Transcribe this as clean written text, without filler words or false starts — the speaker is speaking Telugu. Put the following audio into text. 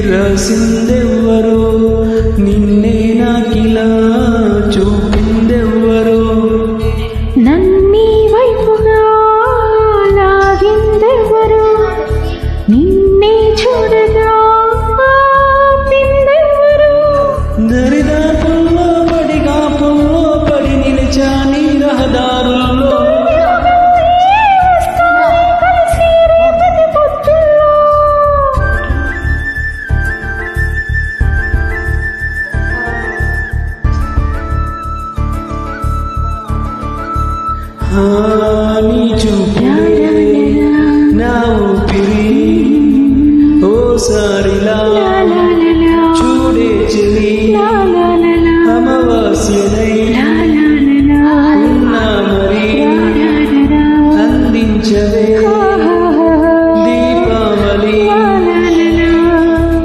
రాసిందెవ్వరో నిన్నే నాకిలా చూపిందెవ్వరో నన్నీ వైపుగా లాగిందెవ్వరో నిన్నే చూడగా ఆపిందెవ్వరో దరిదాపుల్లో పడిగాపుల్లో పడి నిలిచా నీ రహదారుల్లో నీ చూపులే నా ఊపిరి ఓసారిలా